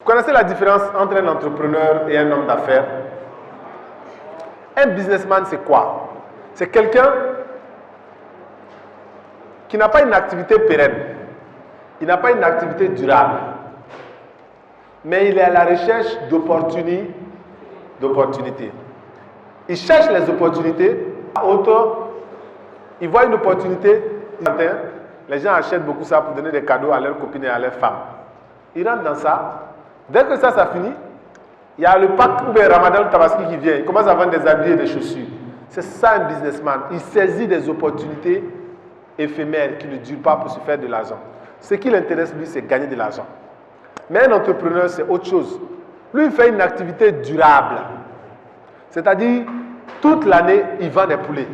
Vous connaissez la différence entre un entrepreneur et un homme d'affaires? Un businessman, c'est quoi? C'est quelqu'un qui n'a pas une activité pérenne. Il n'a pas une activité durable. Mais il est à la recherche d'opportunités. Il cherche les opportunités. Autant, il voit une opportunité. Les gens achètent beaucoup ça pour donner des cadeaux à leurs copines et à leurs femmes. Ils rentrent dans ça. Dès que ça finit, il y a le Pâques ou le Ramadan Tabaski qui vient. Il commence à vendre des habits et des chaussures. C'est ça un businessman. Il saisit des opportunités éphémères qui ne durent pas pour se faire de l'argent. Ce qui l'intéresse, lui, c'est gagner de l'argent. Mais un entrepreneur, c'est autre chose. Lui, il fait une activité durable. C'est-à-dire, toute l'année, il vend des poulets.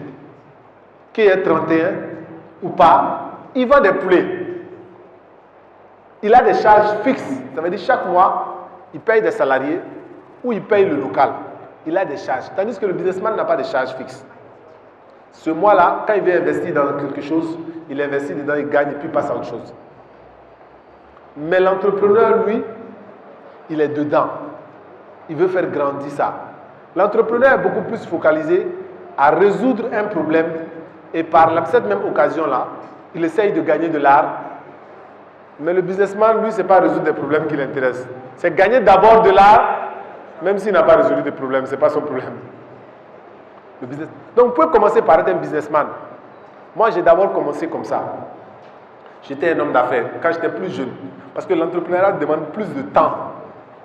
Qu'il y ait 31 ou pas, il vend des poulets. Il a des charges fixes. Ça veut dire chaque mois, il paye des salariés ou il paye le local. Il a des charges. Tandis que le businessman n'a pas de charges fixes. Ce mois-là, quand il veut investir dans quelque chose, il investit dedans, il gagne et puis il passe à autre chose. Mais l'entrepreneur, lui, il est dedans. Il veut faire grandir ça. L'entrepreneur est beaucoup plus focalisé à résoudre un problème et par cette même occasion-là, il essaye de gagner de l'art. Mais le businessman, lui, ce n'est pas résoudre des problèmes qui l'intéressent. C'est gagner d'abord de l'art, même s'il n'a pas résolu des problèmes, ce n'est pas son problème. Le business. Donc, vous pouvez commencer par être un businessman. Moi, j'ai d'abord commencé comme ça. J'étais un homme d'affaires quand j'étais plus jeune. Parce que l'entrepreneuriat demande plus de temps,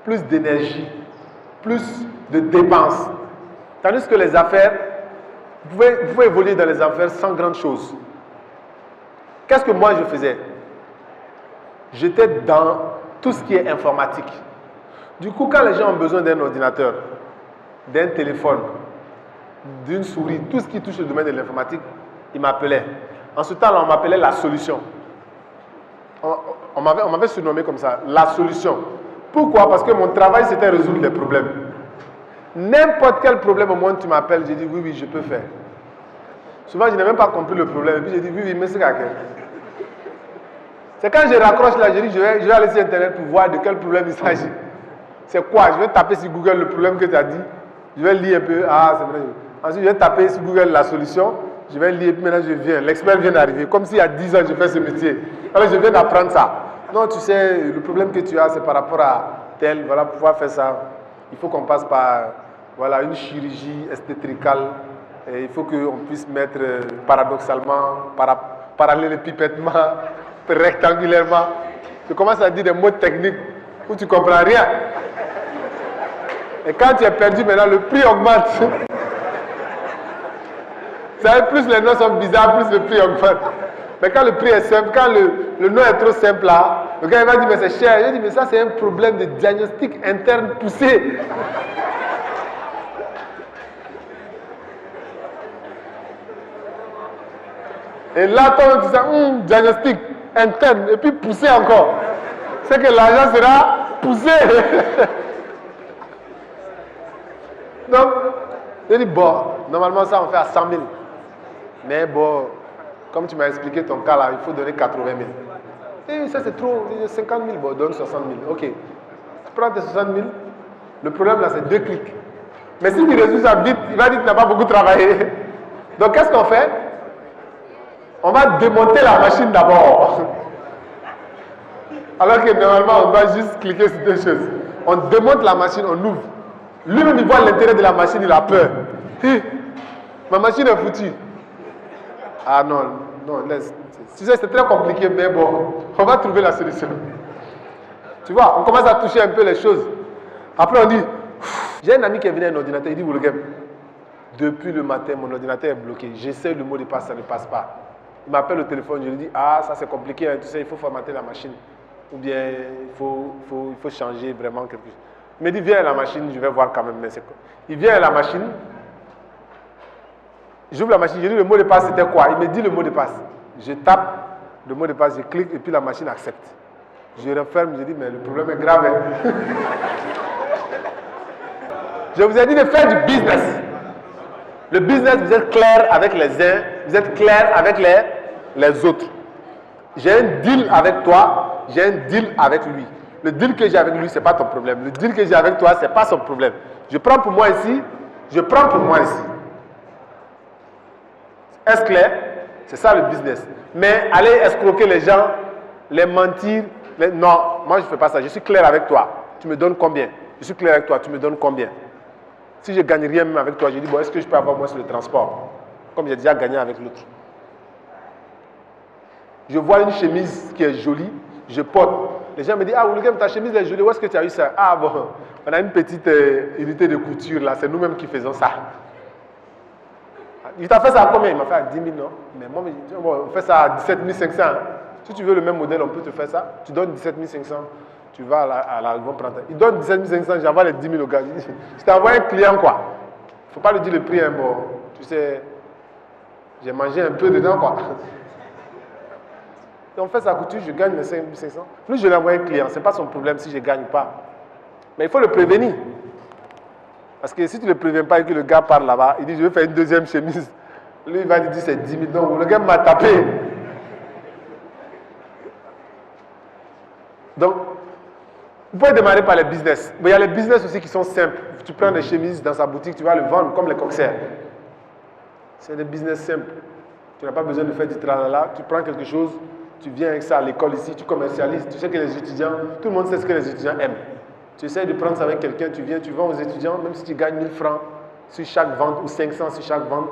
plus d'énergie, plus de dépenses. Tandis que les affaires, vous pouvez évoluer dans les affaires sans grande chose. Qu'est-ce que moi je faisais? J'étais dans tout ce qui est informatique. Du coup, quand les gens ont besoin d'un ordinateur, d'un téléphone, d'une souris, tout ce qui touche le domaine de l'informatique, ils m'appelaient. En ce temps-là, on m'appelait la solution. On m'avait surnommé comme ça, la solution. Pourquoi? Parce que mon travail, c'était résoudre les problèmes. N'importe quel problème au monde, tu m'appelles, j'ai dit oui, je peux faire. Souvent, je n'ai même pas compris le problème. Et puis, j'ai dit oui, mais c'est quelqu'un. C'est quand je raccroche là, je dis je vais aller sur Internet pour voir de quel problème il s'agit. C'est quoi? Je vais taper sur Google le problème que tu as dit. Je vais lire un peu. Ah, c'est vrai. Ensuite, je vais taper sur Google la solution. Je vais lire, puis maintenant je viens. L'expert vient d'arriver. Comme s'il y a 10 ans, je fais ce métier. Alors, je viens d'apprendre ça. Non, tu sais, le problème que tu as, c'est par rapport à tel. Voilà, pour pouvoir faire ça, il faut qu'on passe par une chirurgie esthétricale. Et il faut qu'on puisse mettre paradoxalement, parallélépipèdement, rectangulairement. Tu commences à dire des mots techniques où tu ne comprends rien. Et quand tu es perdu, maintenant, le prix augmente. Ça, plus les noms sont bizarres, plus le prix augmente. Mais quand le prix est simple, quand le nom est trop simple là, le gars il va dire mais c'est cher. Je dis mais ça c'est un problème de diagnostic interne poussé. Et là, toi, tu sais, diagnostic interne, et puis poussé encore. C'est que l'argent sera poussé. Donc, je dis, bon, normalement ça on fait à 100 000. Mais bon, comme tu m'as expliqué ton cas là, il faut donner 80 000. Et ça c'est trop, 50 000, bon, donne 60 000. Ok, tu prends tes 60 000, le problème là c'est 2 clics. Mais si tu résous ça vite, il va dire que tu n'as pas beaucoup travaillé. Donc qu'est-ce qu'on fait? On va démonter la machine d'abord. Alors que normalement, on doit juste cliquer sur deux choses. On démonte la machine, on ouvre. Lui-même, il voit l'intérêt de la machine, il a peur. Ma machine est foutue. Ah non, laisse. Tu sais, c'est très compliqué, mais bon, on va trouver la solution. Tu vois, on commence à toucher un peu les choses. Après, on dit, j'ai un ami qui est venu à un ordinateur, il dit, Woulgem, depuis le matin, mon ordinateur est bloqué. J'essaie le mot de passe, ça ne passe pas. Il m'appelle au téléphone, je lui dis, ah, ça c'est compliqué, hein, tu sais, il faut formater la machine. Ou bien, il faut changer vraiment quelque chose. Il me dit, viens à la machine, je vais voir quand même. Mais c'est quoi? Il vient à la machine, j'ouvre la machine, je lui dis, le mot de passe c'était quoi? Il me dit le mot de passe. Je tape le mot de passe, je clique et puis la machine accepte. Je referme, je dis, mais le problème est grave. Hein? Je vous ai dit de faire du business. Le business, vous êtes clair avec les uns, vous êtes clair avec les autres. J'ai un deal avec toi, j'ai un deal avec lui. Le deal que j'ai avec lui, ce n'est pas ton problème. Le deal que j'ai avec toi, ce n'est pas son problème. Je prends pour moi ici, je prends pour moi ici. Est-ce clair? C'est ça le business. Mais aller escroquer les gens, les mentir, non, moi je ne fais pas ça. Je suis clair avec toi. Tu me donnes combien? Je suis clair avec toi, tu me donnes combien? Si je ne gagne rien même avec toi, je dis, bon, est-ce que je peux avoir moins sur le transport? Comme j'ai déjà gagné avec l'autre. Je vois une chemise qui est jolie, je porte. Les gens me disent, ah, William, ta chemise est jolie, où est-ce que tu as eu ça? Ah bon, on a une petite unité de couture là, c'est nous-mêmes qui faisons ça. Il t'a fait ça à combien? Il m'a fait à 10 000, non? Mais moi, bon, on fait ça à 17 500. Si tu veux le même modèle, on peut te faire ça. Tu donnes 17 500, tu vas à la revente prendre. Il donne 17 500, j'envoie les 10 000 au gars. Je t'envoie un client, quoi. Il ne faut pas lui dire le prix, hein, bon, tu sais, j'ai mangé un peu dedans, quoi. On fait sa couture, je gagne mes 5 500. Lui, je lui envoie un client, ce n'est pas son problème si je ne gagne pas. Mais il faut le prévenir. Parce que si tu ne le préviens pas et que le gars part là-bas, il dit je vais faire une deuxième chemise. Lui, il va lui dire c'est 10 000. Donc le gars m'a tapé. Donc, vous pouvez démarrer par les business. Mais il y a les business aussi qui sont simples. Tu prends des chemises dans sa boutique, tu vas le vendre comme les coxers. C'est des business simples. Tu n'as pas besoin de faire du tralala. Tu prends quelque chose, tu viens avec ça à l'école ici, tu commercialises. Tu sais que les étudiants, tout le monde sait ce que les étudiants aiment. Tu essaies de prendre ça avec quelqu'un, tu viens, tu vends aux étudiants, même si tu gagnes 1000 francs sur chaque vente ou 500 sur chaque vente,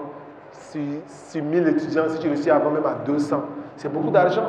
sur 1000 étudiants, si tu réussis à vendre même à 200, c'est beaucoup d'argent.